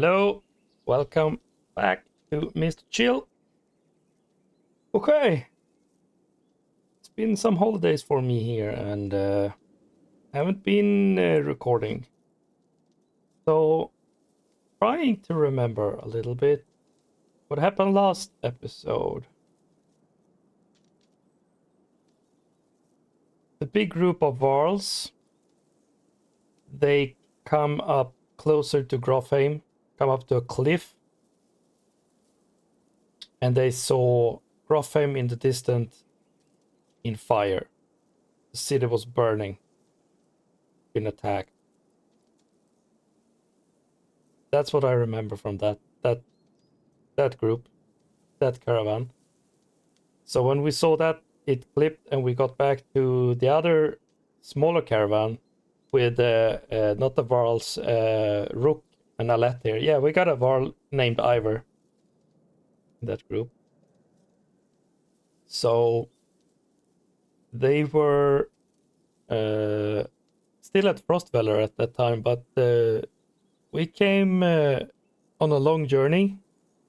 Hello, welcome back to Mr.Chill. Okay, it's been some holidays for me here and haven't been recording. So, trying to remember a little bit what happened last episode. The big group of Varls, they come up closer to Grofheim, come up to a cliff, and they saw Grofheim in the distance in fire. The city was burning, been attacked. That's what I remember from that group, that caravan. So when we saw that, it clipped, and we got back to the other smaller caravan with not the Varls, Rook and Alet here. Yeah, we got a Varl named Ivor in that group. So they were still at Frostweller at that time, but we came on a long journey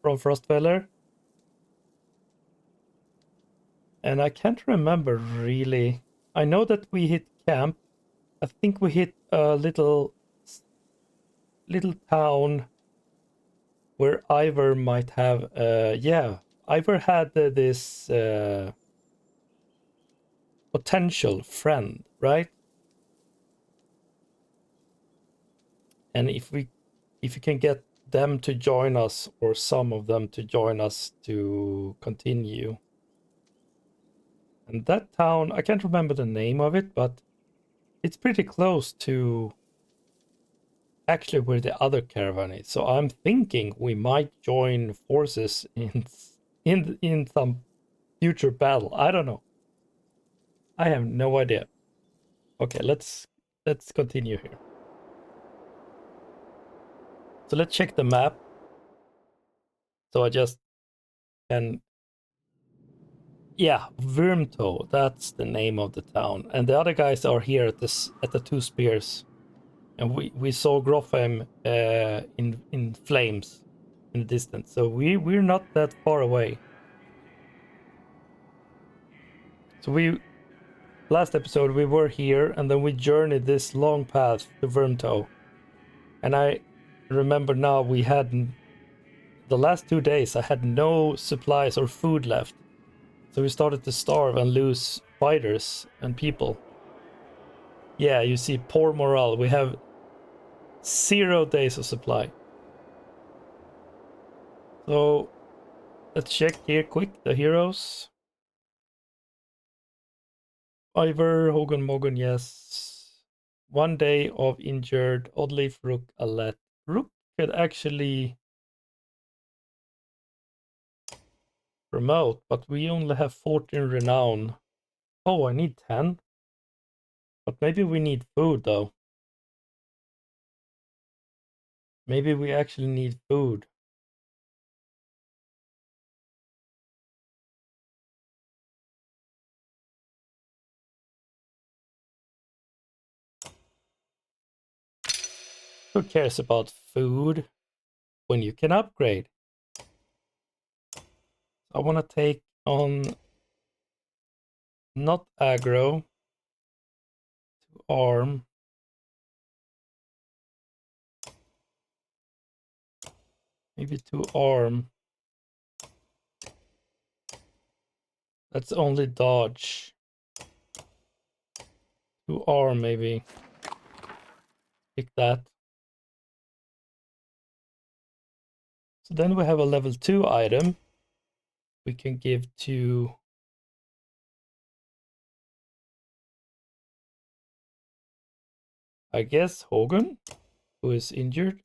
from Frostweller. And I can't remember really. I know that we hit camp. I think we hit a little town where Ivor might have. Yeah, Ivor had this potential friend, right? And if you can get them to join us, or some of them to join us to continue. And that town, I can't remember the name of it, but it's pretty close to actually where the other caravan is. So I'm thinking we might join forces in some future battle. I don't know. I have no idea. Okay, let's continue here. So let's check the map. So I just can. Yeah, Wormtoe, that's the name of the town. And the other guys are here at the two spears. And we saw Grofheim in flames in the distance. So we're not that far away. So last episode we were here, and then we journeyed this long path to Wormtoe. And I remember now we had the last 2 days I had no supplies or food left. So we started to starve and lose fighters and people. Yeah, you see, poor morale. We have 0 days of supply. So let's check here quick the heroes. Ivor, Hogan, Mogan, yes. 1 day of injured. Oddleif, Rook, Alet. Rook could actually promote, but we only have 14 renown. Oh, I need 10. But maybe we need food though. Maybe we actually need food. Who cares about food when you can upgrade? I want to take on not aggro to arm. Maybe to arm. That's only dodge. To arm, maybe. Pick that. So then we have a level 2 item we can give to I guess Hogan, who is injured.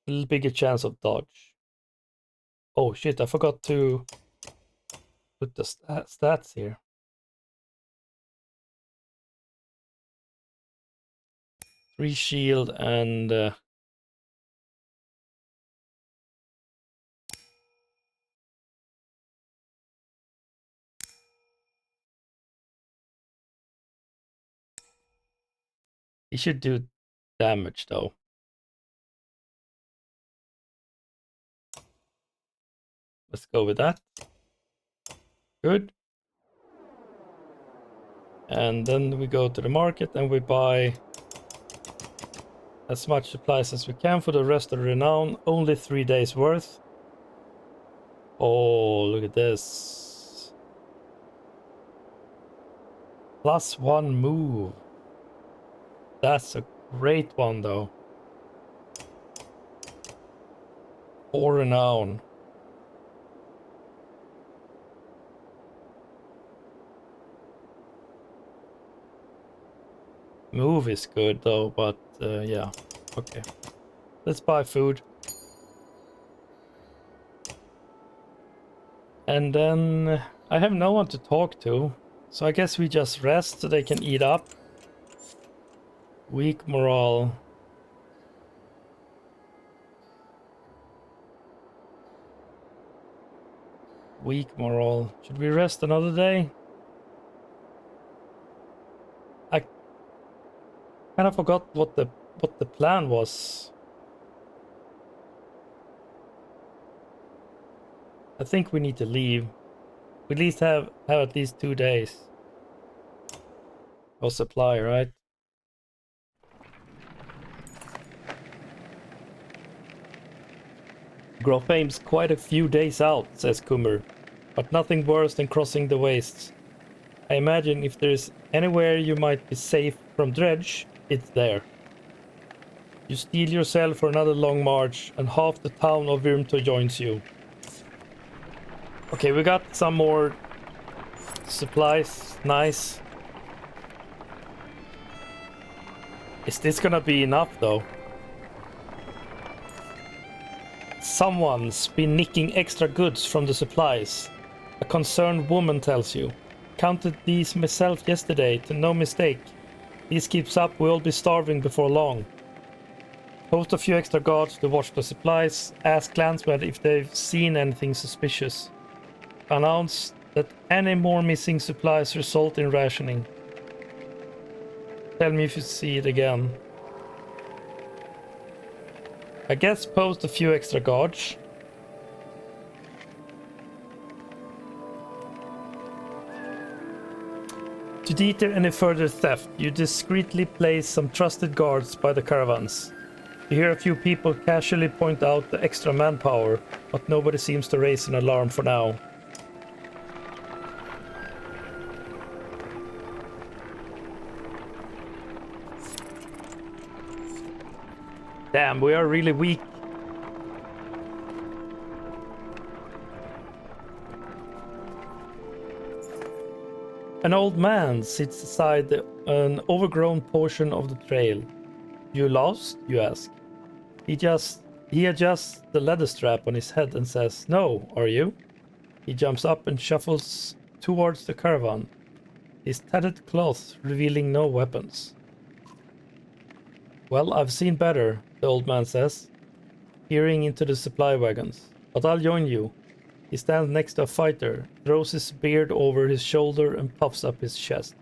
A little bigger chance of dodge. Oh shit, I forgot to put the stats here. 3 shield and He should do damage though. Let's go with that. Good. And then we go to the market and we buy as much supplies as we can for the rest of the renown. Only 3 days worth. Oh, look at this. +1 move. That's a great one though. 4 renown. Move is good though, but yeah, okay. Let's buy food. And then I have no one to talk to, so I guess we just rest so they can eat up. Weak morale. Weak morale. Should we rest another day? I kind of forgot what the plan was. I think we need to leave. We at least have at least 2 days of supply, right? Grothaim's quite a few days out, says Kummer, but nothing worse than crossing the wastes. I imagine if there's anywhere you might be safe from dredge, it's there. You steel yourself for another long march, and half the town of Virmto joins you. Okay, we got some more supplies. Nice. Is this gonna be enough though? Someone's been nicking extra goods from the supplies. A concerned woman tells you. Counted these myself yesterday, to no mistake. This keeps up, we'll be starving before long. Post a few extra guards to watch the supplies. Ask clansmen if they've seen anything suspicious. Announce that any more missing supplies result in rationing. Tell me if you see it again. I guess post a few extra guards. To deter any further theft, you discreetly place some trusted guards by the caravans. You hear a few people casually point out the extra manpower, but nobody seems to raise an alarm for now. Damn, we are really weak. An old man sits beside an overgrown portion of the trail. You lost? You ask. He adjusts the leather strap on his head and says, "No, are you?" He jumps up and shuffles towards the caravan, his tattered clothes revealing no weapons. "Well, I've seen better," the old man says, peering into the supply wagons. "But I'll join you." He stands next to a fighter, throws his beard over his shoulder and puffs up his chest.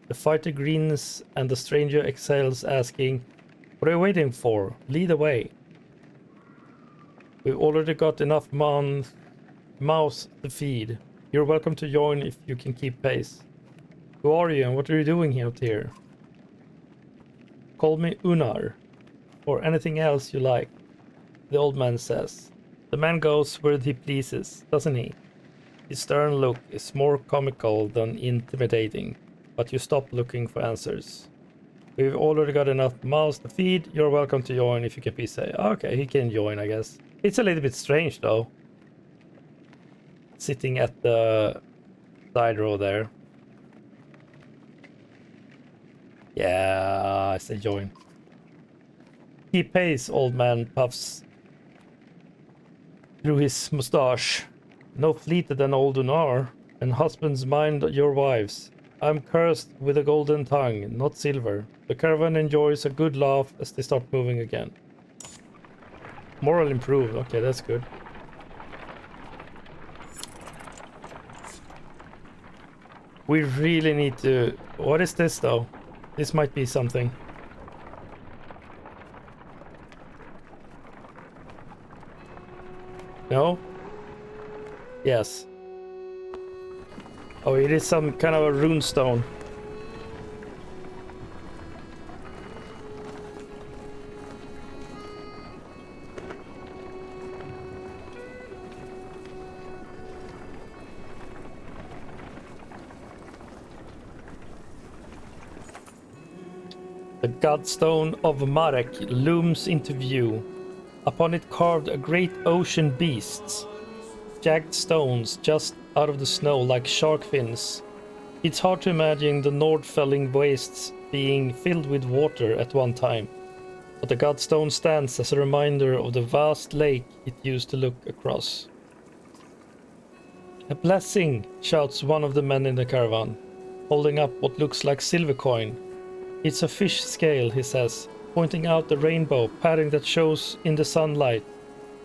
The fighter grins and the stranger exhales, asking, "What are you waiting for? Lead away." "We've already got enough mouths to feed. You're welcome to join if you can keep pace." "Who are you and what are you doing out here?" "Call me Unar, or anything else you like," the old man says. The man goes where he pleases, doesn't he? His stern look is more comical than intimidating, but you stop looking for answers. "We've already got enough mouths to feed. You're welcome to join if you can be safe." Okay, he can join, I guess. It's a little bit strange, though. Sitting at the side row there. Yeah, I say join. "Keep pace," old man puffs through his mustache. "No fleeter than old Unar, and husbands mind your wives. I'm cursed with a golden tongue, not silver." The caravan enjoys a good laugh as they start moving again. Moral improved. Okay, that's good. We really need to... What is this, though? This might be something. No? Yes. Oh, it is some kind of a rune stone. The Godstone of Marek looms into view. Upon it carved a great ocean beasts, jagged stones just out of the snow like shark fins. It's hard to imagine the Nordfelling wastes being filled with water at one time, but the Godstone stands as a reminder of the vast lake it used to look across. A blessing, shouts one of the men in the caravan, holding up what looks like silver coin. It's a fish scale, he says, pointing out the rainbow pattern that shows in the sunlight.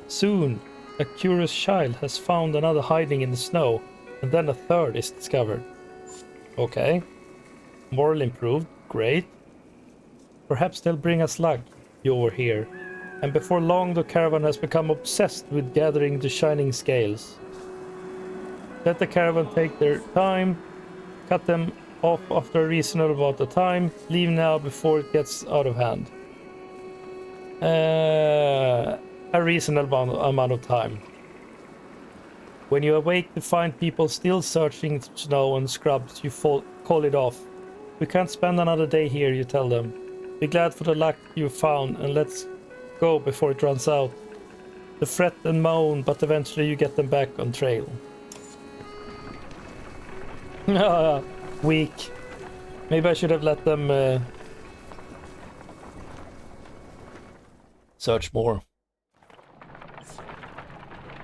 Soon, a curious child has found another hiding in the snow, and then a third is discovered. Okay. Moral improved. Great. Perhaps they'll bring us luck, you over here. And before long, the caravan has become obsessed with gathering the shining scales. Let the caravan take their time, cut them off after a reasonable amount of time, leave now before it gets out of hand. A reasonable amount of time. When you awake to find people still searching snow and scrubs, you call it off. We can't spend another day here, you tell them. Be glad for the luck you found and let's go before it runs out. They fret and moan, but eventually you get them back on trail. Weak. Maybe I should have let them search more.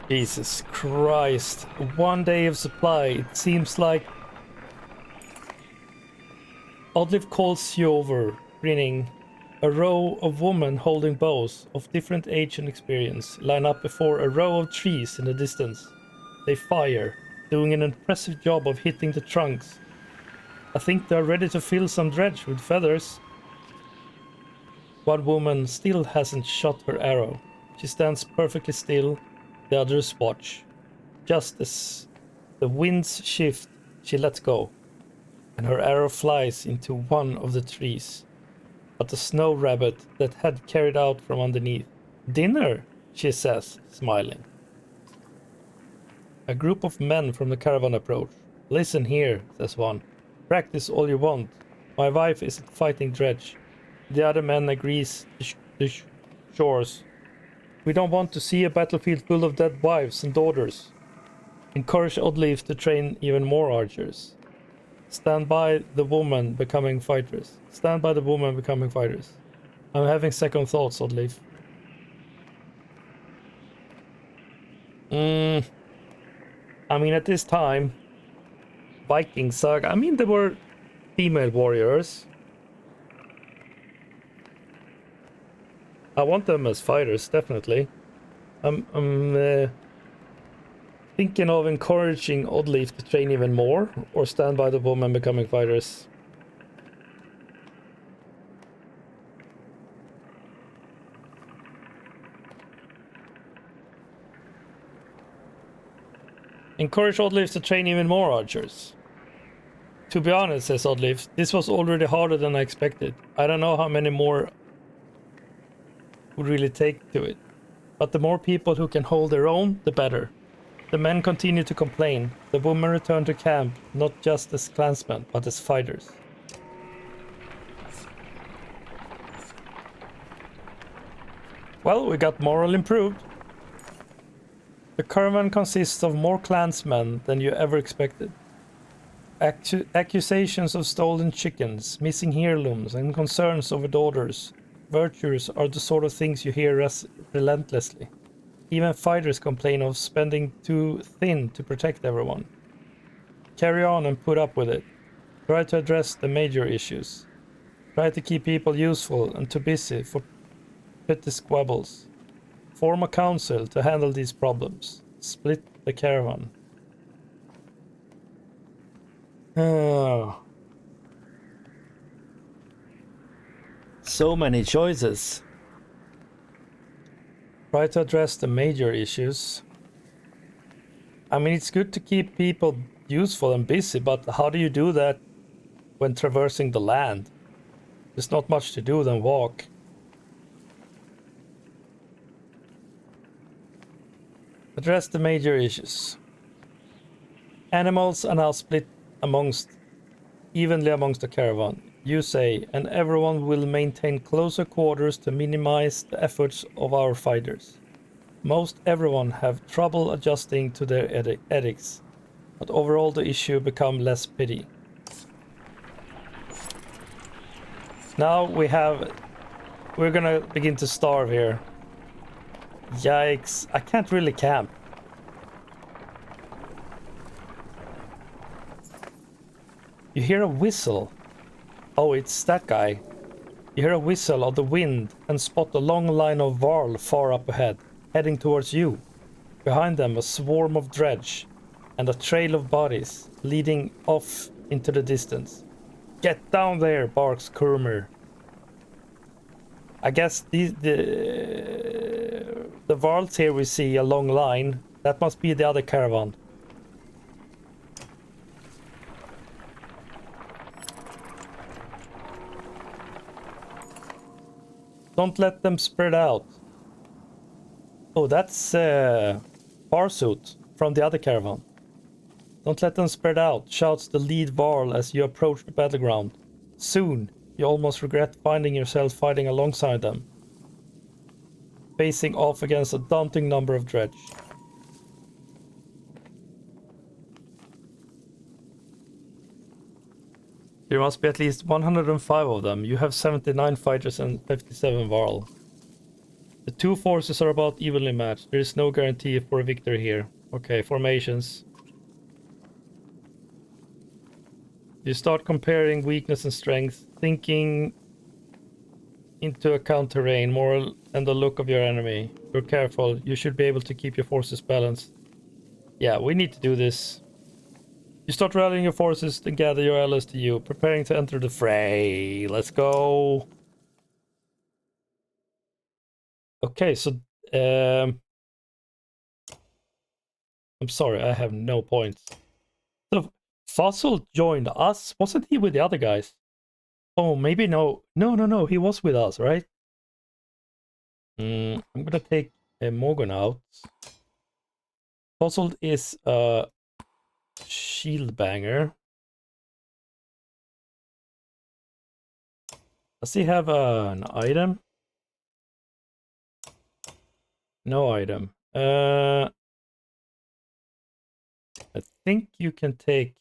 Jesus Christ. 1 day of supply. It seems like Oddleif calls you over, grinning. A row of women holding bows of different age and experience line up before a row of trees in the distance. They fire, doing an impressive job of hitting the trunks. I think they are ready to fill some dredge with feathers. One woman still hasn't shot her arrow. She stands perfectly still. The others watch. Just as the winds shift, she lets go, and her arrow flies into one of the trees. But the snow rabbit that had carried out from underneath. Dinner, she says, smiling. A group of men from the caravan approach. Listen here, says one. Practice all you want. My wife isn't fighting dredge. The other man agrees the shores. We don't want to see a battlefield full of dead wives and daughters. Encourage Oddleif to train even more archers. Stand by the woman becoming fighters. Stand by the woman becoming fighters. I'm having second thoughts, Oddleif. I mean, at this time, Viking Saga, I mean, there were female warriors. I want them as fighters, definitely. I'm thinking of encouraging Oddleif to train even more, or stand by the woman becoming fighters. Encourage Oddleif to train even more archers. To be honest, says Oddleif, this was already harder than I expected. I don't know how many more would really take to it. But the more people who can hold their own, the better. The men continue to complain. The women return to camp, not just as clansmen, but as fighters. Well, we got moral improved. The caravan consists of more clansmen than you ever expected. Accusations of stolen chickens, missing heirlooms, and concerns over daughters. Virtues are the sort of things you hear relentlessly. Even fighters complain of spending too thin to protect everyone. Carry on and put up with it. Try to address the major issues. Try to keep people useful and too busy for petty squabbles. Form a council to handle these problems. Split the caravan. Oh. So many choices. Try to address the major issues. I mean, it's good to keep people useful and busy, but how do you do that when traversing the land? There's not much to do than walk. Address the major issues. Animals are now split evenly amongst the caravan. You say, and everyone will maintain closer quarters to minimize the efforts of our fighters. Most everyone have trouble adjusting to their edicts, but overall the issue become less petty. Now we're gonna begin to starve here. Yikes, I can't really camp. You hear a whistle. Oh, it's that guy. You hear a whistle of the wind and spot a long line of Varl far up ahead, heading towards you. Behind them a swarm of dredge and a trail of bodies leading off into the distance. Get down there, barks Kurmir. I guess the Varls here we see a long line. That must be the other caravan. Don't let them spread out. Oh, that's Farsuit from the other caravan. Don't let them spread out, shouts the lead Varl as you approach the battleground. Soon, you almost regret finding yourself fighting alongside them, facing off against a daunting number of dredge. There must be at least 105 of them. You have 79 fighters and 57 Varl. The two forces are about evenly matched. There is no guarantee for a victory here. Okay, formations. You start comparing weakness and strength, thinking into account terrain, moral, and the look of your enemy. You're careful. You should be able to keep your forces balanced. Yeah, we need to do this. You start rallying your forces and gather your allies to you, preparing to enter the fray. Let's go. Okay, so I'm sorry, I have no points. So Fossil joined us. Wasn't he with the other guys? Oh, maybe no. No. He was with us, right? I'm gonna take Morgan out. Fossil is a shield banger. Does he have an item? No item. I think you can take...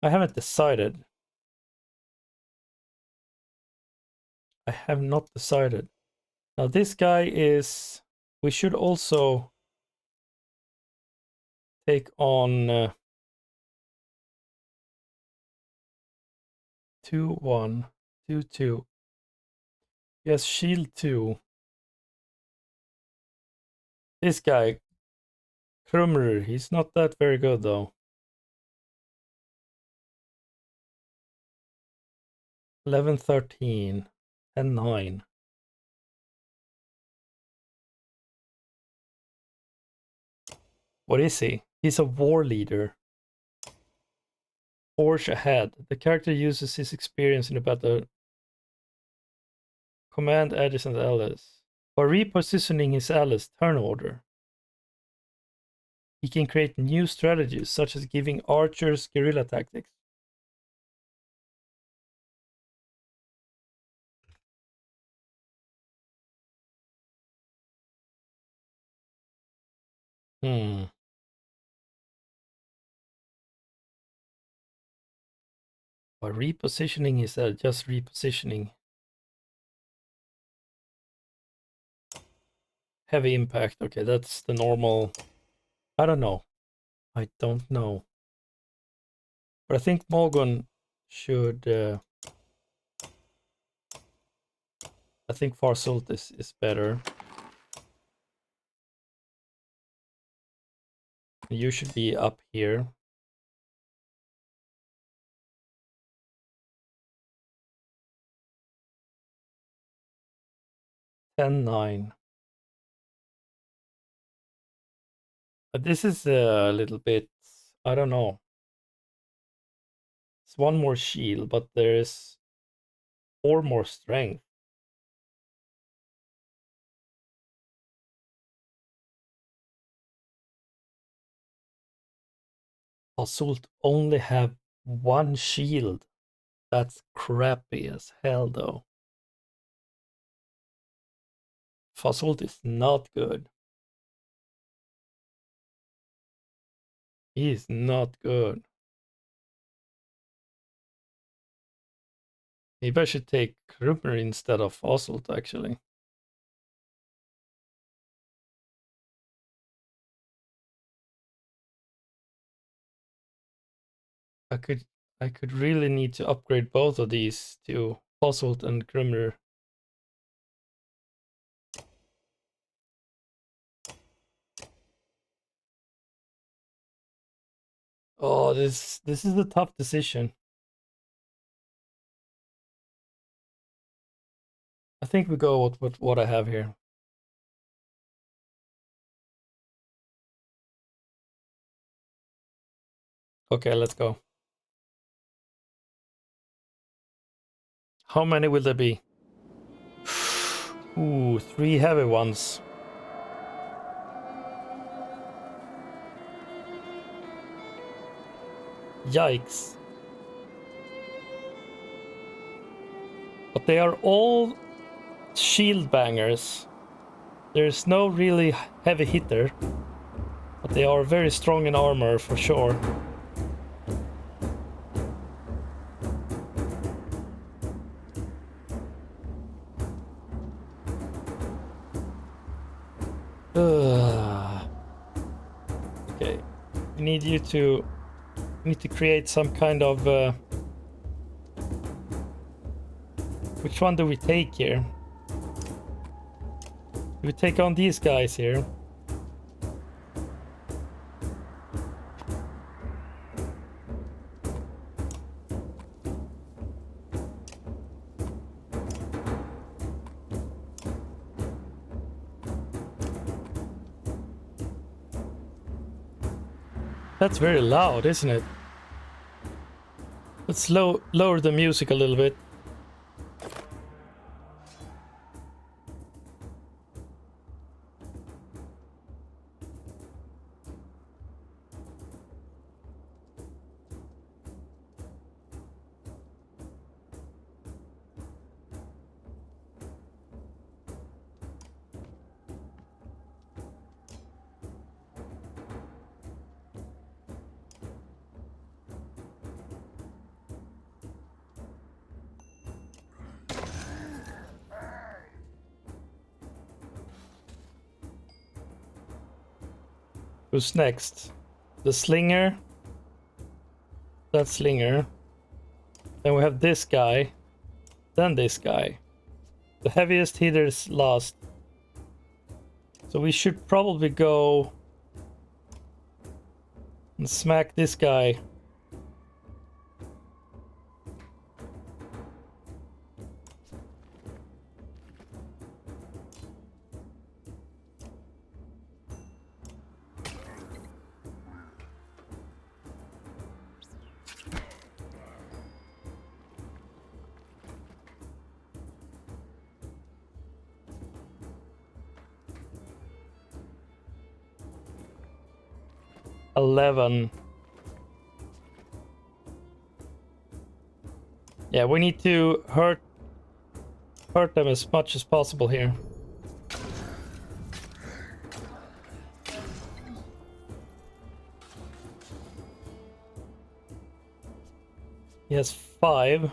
I haven't decided. I have not decided. Now this guy is... We should also take on 2-1, 2-2. Yes, shield 2. This guy, Krummer, he's not that very good though. 11, 13, and 9. What is he? He's a war leader. Forge ahead. The character uses his experience in the battle. Command adjacent allies. By repositioning his allies' turn order, he can create new strategies, such as giving archers guerrilla tactics. By repositioning his just repositioning. Heavy impact. Okay, that's the normal. I don't know. I don't know. But I think Morgan should... I think Farsult is better. You should be up here. Ten 9. This is a little bit, I don't know. It's one more shield, but there is 4 more strength. Assault only have 1 shield. That's crappy as hell, though. Assault is not good. He is not good. Maybe I should take Krummer instead of Assault, actually. I could really need to upgrade both of these to Assault and Krummer. Oh, this is a tough decision. I think we go with what I have here. Okay, let's go. How many will there be? Ooh, 3 heavy ones. Yikes. But they are all shield bangers. There's no really heavy hitter, but they are very strong in armor for sure. Okay, we need you to create some kind of which one do we take here? Do we take on these guys here? That's very loud, isn't it? Let's lower the music a little bit. Who's next? The slinger. That slinger. Then we have this guy. Then this guy. The heaviest hitter is last. So we should probably go and smack this guy. $11. Yeah, we need to hurt them as much as possible here. He has 5.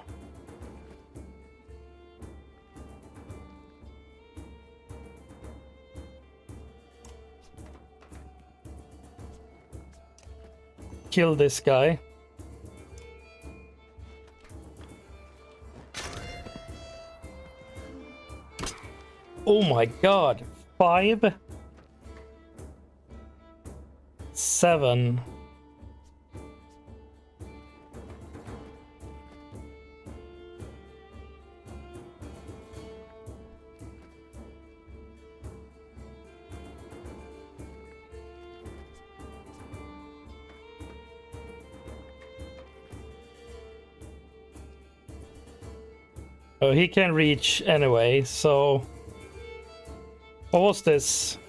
Kill this guy. Oh my god. 5. 7. Oh, he can reach anyway, so... What was this?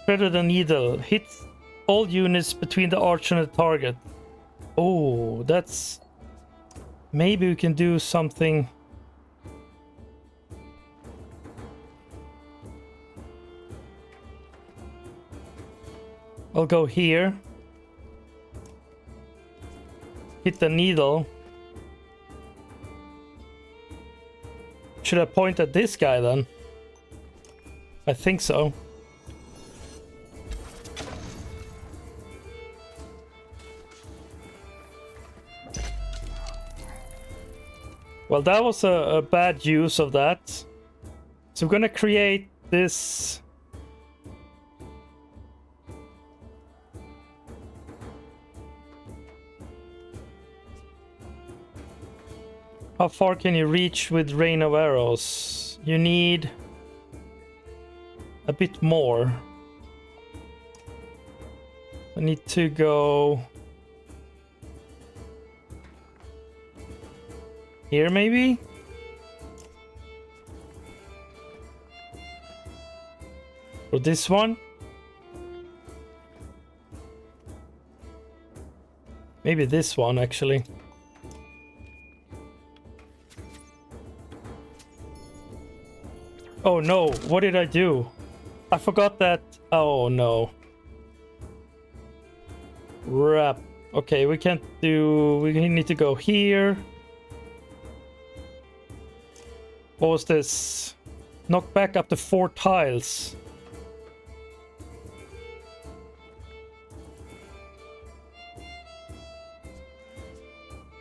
Threaded the needle. Hit all units between the archer and the target. Oh, that's... Maybe we can do something... I'll go here. Hit the needle. Should I point at this guy then? I think so. Well, that was a bad use of that. So we're gonna create this... How far can you reach with rain of arrows? You need a bit more. I need to go here maybe? Or this one? Maybe this one actually. Oh no, what did I do? I forgot that. Oh no. Wrap. Okay, we can't do... We need to go here. What was this? Knock back up to 4 tiles.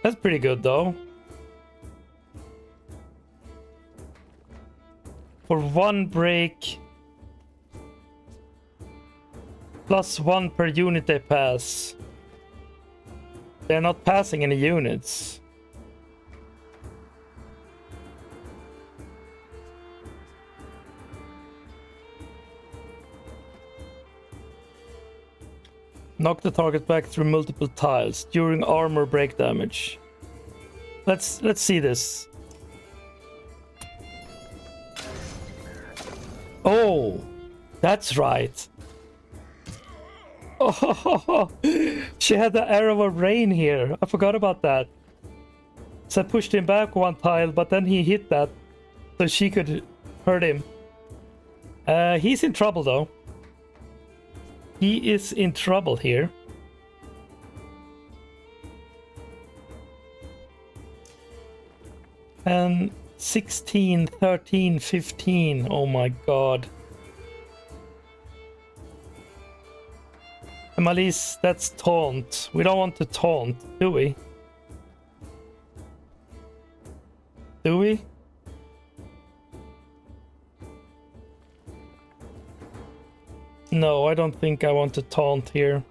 That's pretty good though. For 1 break, +1 per unit they pass. They're not passing any units. Knock the target back through multiple tiles during armor break damage. Let's see this. Oh, that's right. Oh, she had the arrow of rain here. I forgot about that. So I pushed him back 1 tile, but then he hit that, so she could hurt him. He's in trouble though. He is in trouble here. And 16, 13, 15. Oh my god. Emalis, that's taunt. We don't want to taunt, do we? Do we? No, I don't think I want to taunt here.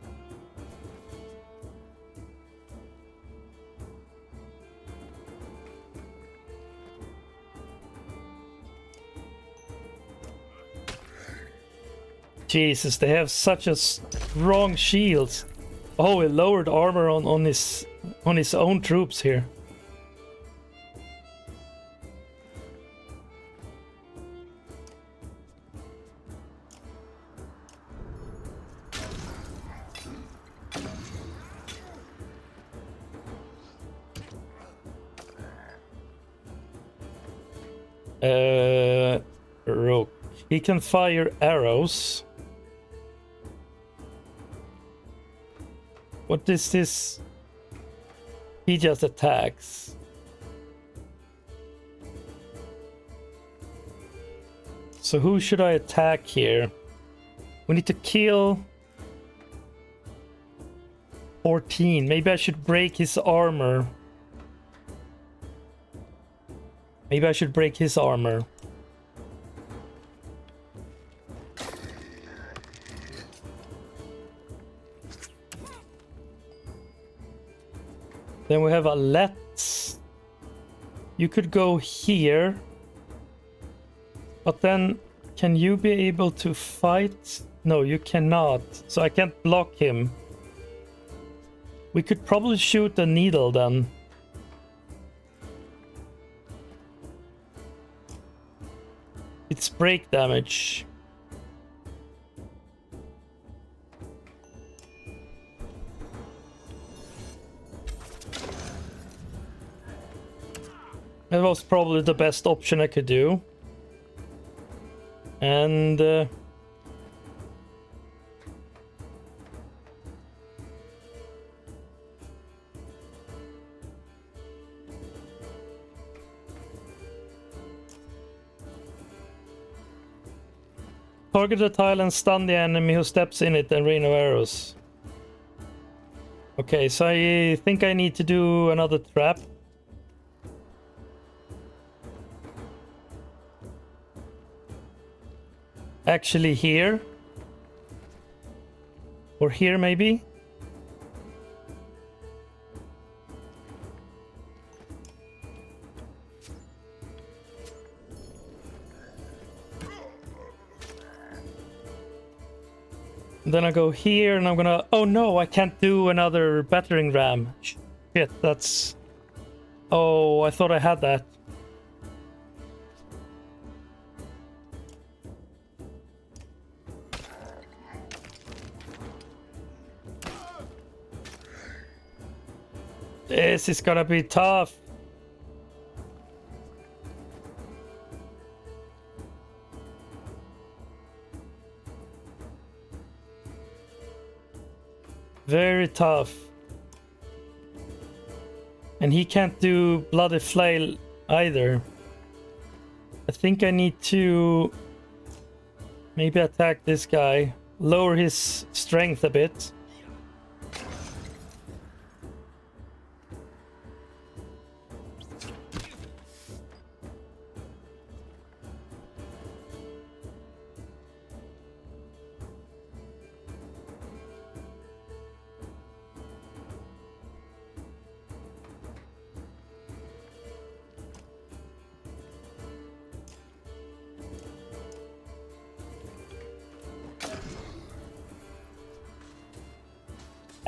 Jesus, they have such a strong shields. Oh, he lowered armor on his own troops here. Rook. He can fire arrows. What is this? He just attacks. So who should I attack here? We need to kill 14. Maybe I should break his armor. Maybe I should break his armor. Then we have a let's. You could go here. But then, can you be able to fight? No, you cannot. So I can't block him. We could probably shoot the needle then. break damage. That was probably the best option I could do. And target the tile and stun the enemy who steps in it and rain of arrows. Okay, so I think I need to do another trap. Actually here. Or here maybe. Then I go here and I'm gonna... Oh no, I can't do another battering ram. Shit, that's... Oh, I thought I had that. This is gonna be tough. Very tough. And he can't do bloody flail either. I think I need to maybe attack this guy, lower his strength a bit.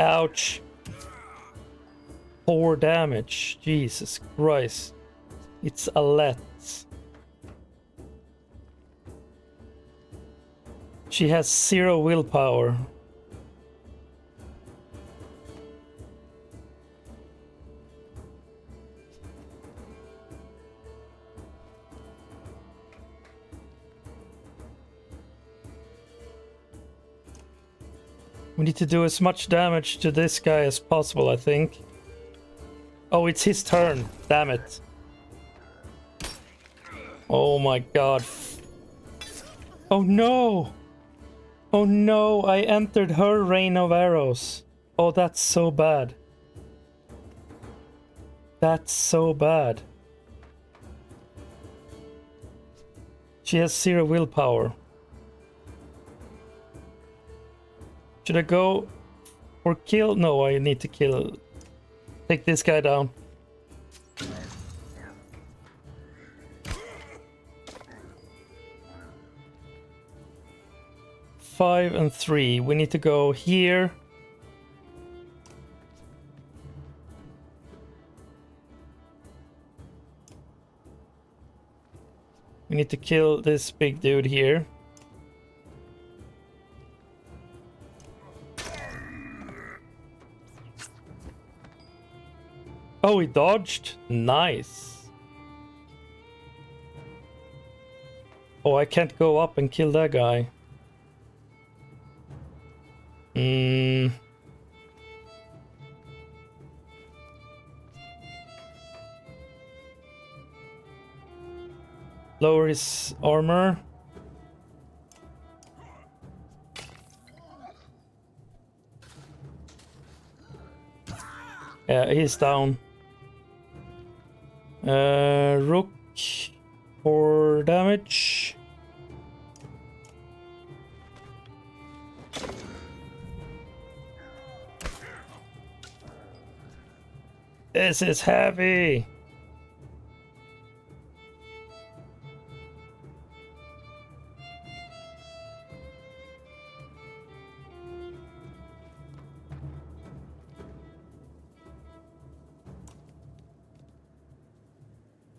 Ouch. 4 damage. Jesus Christ. It's a lot. She has 0 willpower. We need to do as much damage to this guy as possible, I think. Oh, it's his turn. Damn it. Oh my god. Oh no! Oh no, I entered her rain of arrows. Oh, that's so bad. That's so bad. She has 0 willpower. Should I go for kill? No, I need to kill. Take this guy down. Five and 3. We need to go here. We need to kill this big dude here. Oh, he dodged? Nice. Oh, I can't go up and kill that guy. Lower his armor. Yeah, he's down. Rook for damage. This is heavy.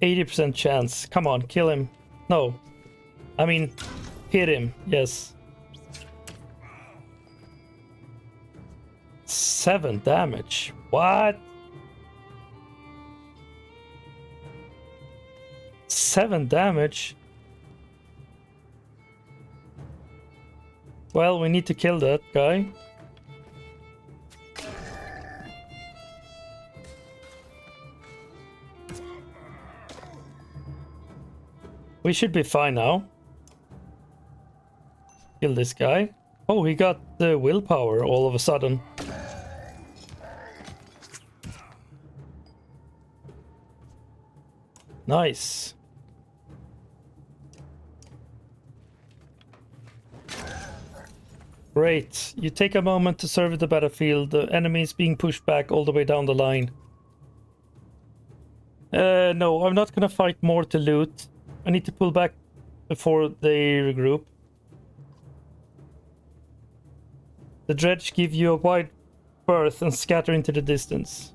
%80 chance. Come on, kill him. No. I mean, hit him, yes. 7 damage. What? 7 damage? Well, we need to kill that guy. We should be fine now. Kill this guy. Oh, he got the willpower all of a sudden. Nice. Great. You take a moment to survey the battlefield. The enemy is being pushed back all the way down the line. No, I'm not gonna fight more to loot. I need to pull back before they regroup. The dredge give you a wide berth and scatter into the distance.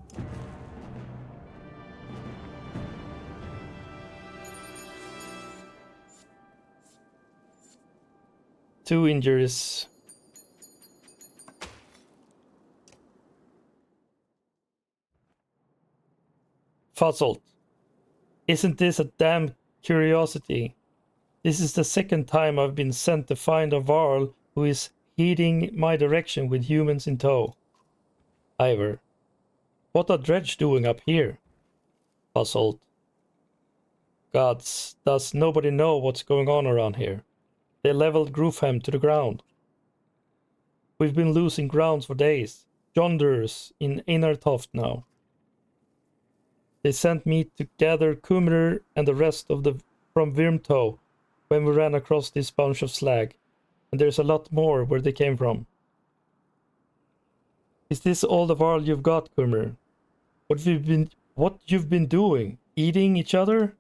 Two injuries. Fuzzled. Isn't this a damn curiosity? This is the second time I've been sent to find a Varl who is heading my direction with humans in tow. Ivor. What are dredge doing up here? Puzzled. Gods, does nobody know what's going on around here? They leveled Groofham to the ground. We've been losing grounds for days. Jonder's in Einartoft now. They sent me to gather Kummer and the rest of the from Virmtow when we ran across this bunch of slag. And there's a lot more where they came from. Is this all the Varl you've got, Kummer? What you've been doing? Eating each other?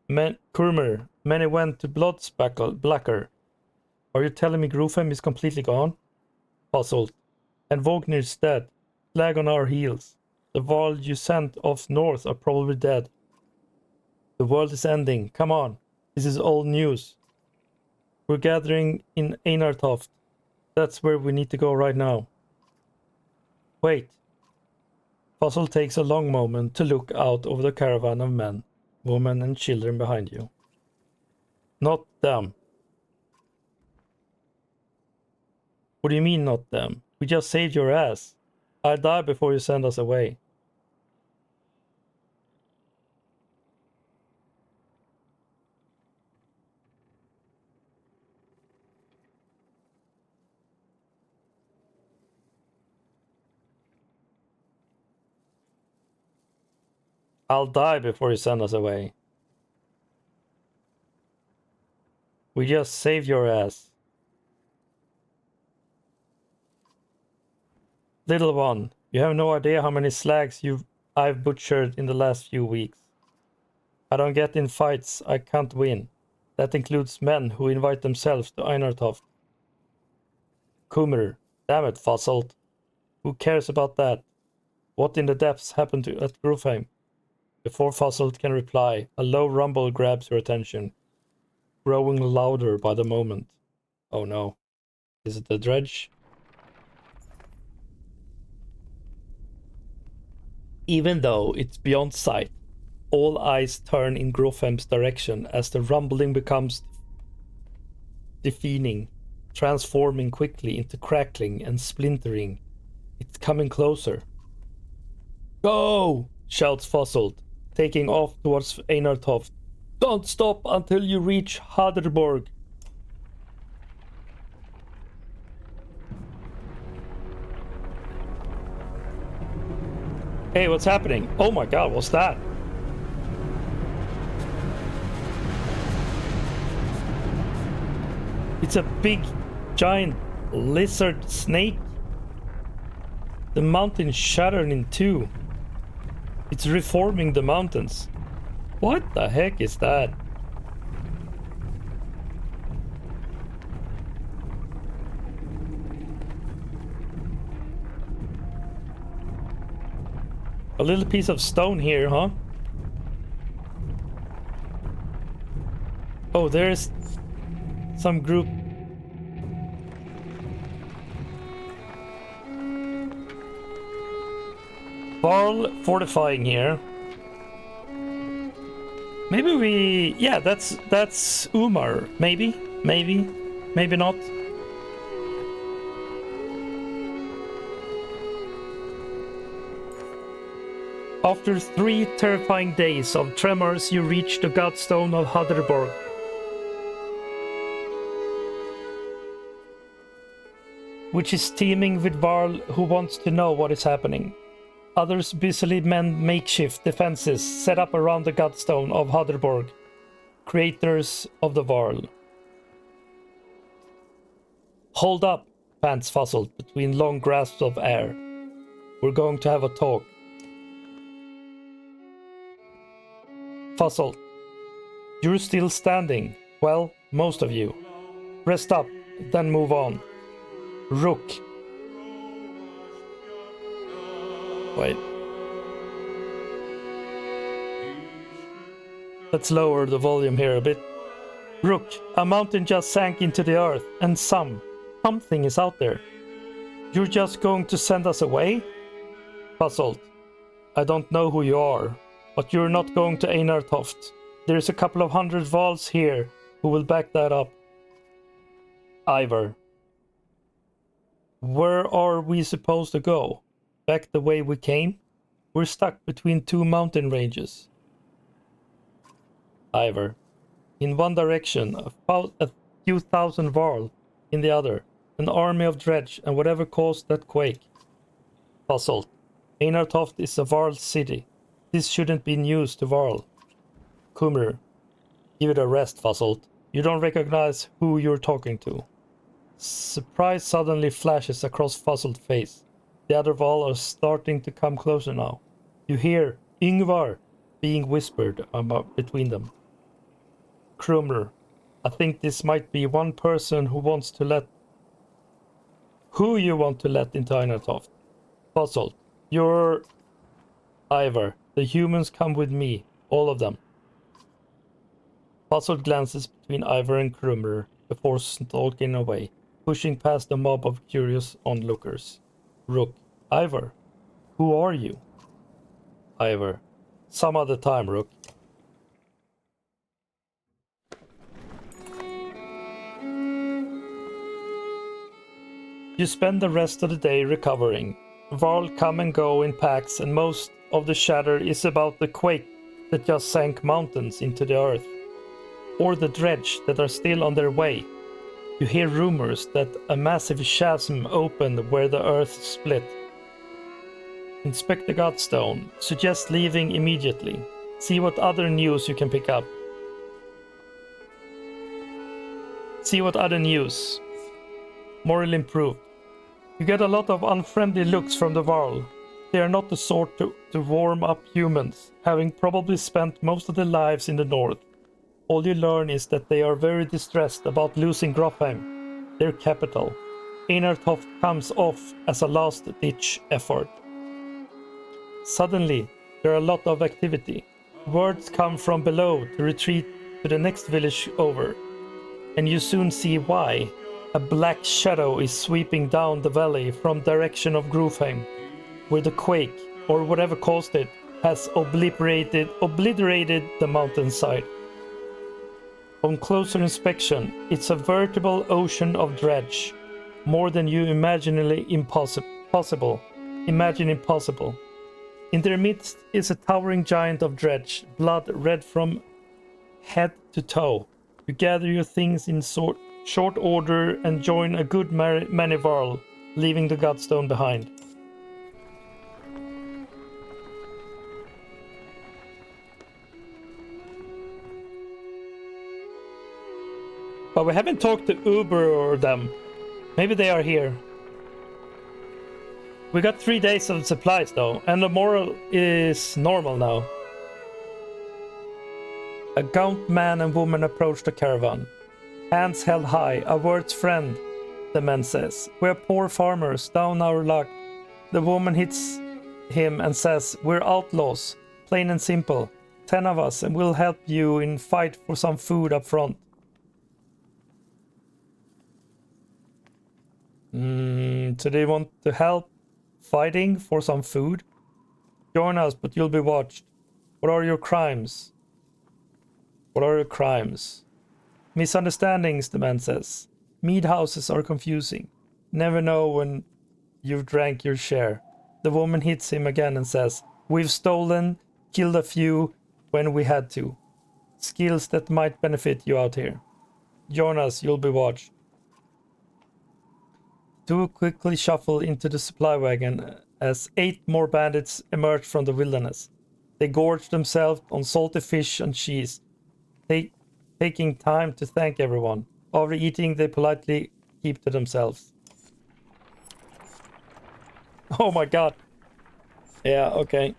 Kummer, many went to Bloodsblacker. Are you telling me Groofham is completely gone? Puzzled. And Vognir's dead. Slag on our heels. The Varl you sent off north are probably dead. The world is ending. Come on. This is old news. We're gathering in Einartoft. That's where we need to go right now. Wait. Puzzle takes a long moment to look out over the caravan of men, women and children behind you. Not them. What do you mean not them? We just saved your ass. I'll die before you send us away. I'll die before you send us away. We just saved your ass. Little one, you have no idea how many slags I've butchered in the last few weeks. I don't get in fights I can't win. That includes men who invite themselves to Einartoft. Kummer, damn it, Fuzzled. Who cares about that? What in the depths happened at Groofheim? Before Fuzzled can reply, a low rumble grabs your attention, growing louder by the moment. Oh no. Is it the dredge? Even though it's beyond sight, all eyes turn in Groofham's direction as the rumbling becomes deafening, transforming quickly into crackling and splintering. It's coming closer. Go! Shouts Fuzzled, taking off towards Einartoft. Don't stop until you reach Haderborg. Hey, what's happening? Oh my god, what's that? It's a big, giant lizard snake. The mountain shattered in two. It's reforming the mountains. What the heck is that? A little piece of stone here, huh? Oh, there's some group. Varl fortifying here. Maybe we... Yeah, that's Umar. Maybe not. After 3 terrifying days of tremors, you reach the godstone of Hadderborg. Which is teeming with Varl who wants to know what is happening. Others busily mend makeshift defenses set up around the godstone of Hadderborg, creators of the Varl. Hold up, pants Fuzzled between long grasps of air. We're going to have a talk. Fuzzled, you're still standing. Well, most of you. Rest up, then move on. Rook. Wait. Let's lower the volume here a bit. Rook, a mountain just sank into the earth, and something is out there. You're just going to send us away? Puzzled. I don't know who you are, but you're not going to Einartoft. There's a couple of 100 Vals here who will back that up. Ivar. Where are we supposed to go? Back the way we came? We're stuck between 2 mountain ranges. Ivar. In one direction, a few thousand Varl. In the other, an army of dredge and whatever caused that quake. Puzzled. Einartoft is a Varl city. This shouldn't be news to Varl. Kummer. Give it a rest, Fuzzled. You don't recognize who you're talking to. Surprise suddenly flashes across Fuzzled's face. The other Varl are starting to come closer now. You hear Yngvar being whispered about between them. Krummer. I think this might be one person who wants to let... Who you want to let into Einartoft. Puzzled. You're... Ivar. The humans come with me. All of them. Puzzled glances between Ivar and Krummer before stalking away, pushing past a mob of curious onlookers. Rook. Ivar. Who are you? Ivar. Some other time, Rook. You spend the rest of the day recovering. Varl come and go in packs, and most of the chatter is about the quake that just sank mountains into the earth, or the dredge that are still on their way. You hear rumors that a massive chasm opened where the earth split. Inspect the Godstone. Suggest leaving immediately. See what other news you can pick up. See what other news. Moral improved. You get a lot of unfriendly looks from the Varl. They are not the sort to warm up humans, having probably spent most of their lives in the north. All you learn is that they are very distressed about losing Grofheim, their capital. Einartoft comes off as a last-ditch effort. Suddenly, there are a lot of activity. Words come from below to retreat to the next village over, and you soon see why. A black shadow is sweeping down the valley from direction of Grofheim, where the quake, or whatever caused it, has obliterated the mountainside. On closer inspection, it's a veritable ocean of dredge, more than you imagine impossible. In their midst is a towering giant of dredge, blood red from head to toe. You gather your things in short order and join a good many Varl, leaving the Godstone behind. But we haven't talked to Uber or them. Maybe they are here. We got 3 days of supplies though, and the moral is normal now. A gaunt man and woman approach the caravan. Hands held high, a word's friend, the man says. We're poor farmers, down our luck. The woman hits him and says, we're outlaws, plain and simple. 10 of us, and we'll help you in fight for some food up front. So they want to help fighting for some food? Join us, but you'll be watched. What are your crimes? What are your crimes? Misunderstandings, the man says. Mead houses are confusing. Never know when you've drank your share. The woman hits him again and says, we've stolen, killed a few when we had to. Skills that might benefit you out here. Join us, you'll be watched. Two quickly shuffle into the supply wagon as 8 more bandits emerge from the wilderness. They gorge themselves on salty fish and cheese, taking time to thank everyone. After eating, they politely keep to themselves. Oh my god. Yeah, okay.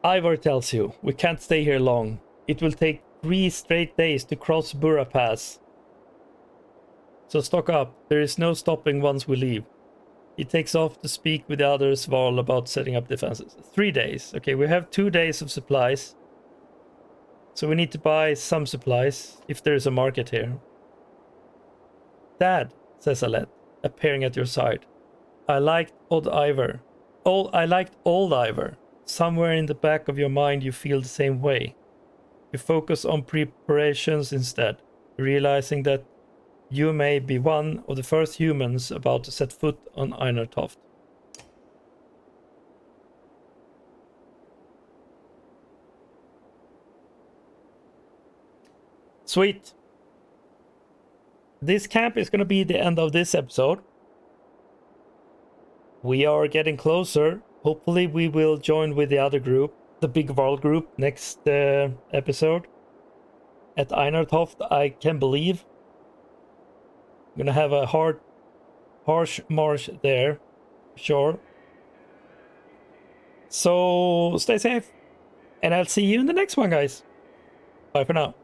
Ivar tells you, we can't stay here long. It will take 3 straight days to cross Burra Pass. So stock up, there is no stopping once we leave. He takes off to speak with the others Varl about setting up defenses. 3 days. Okay, we have 2 days of supplies. So we need to buy some supplies, if there is a market here. Dad, says Alette, appearing at your side. I liked old Ivar. I liked old Ivar. Somewhere in the back of your mind you feel the same way. You focus on preparations instead, realizing that you may be one of the first humans about to set foot on Einartoft. Sweet. This camp is going to be the end of this episode. We are getting closer. Hopefully we will join with the other group, the Big World group, next episode. At Einartoft, I can believe. I'm gonna have a harsh march there, sure. So stay safe, and I'll see you in the next one, guys. Bye for now.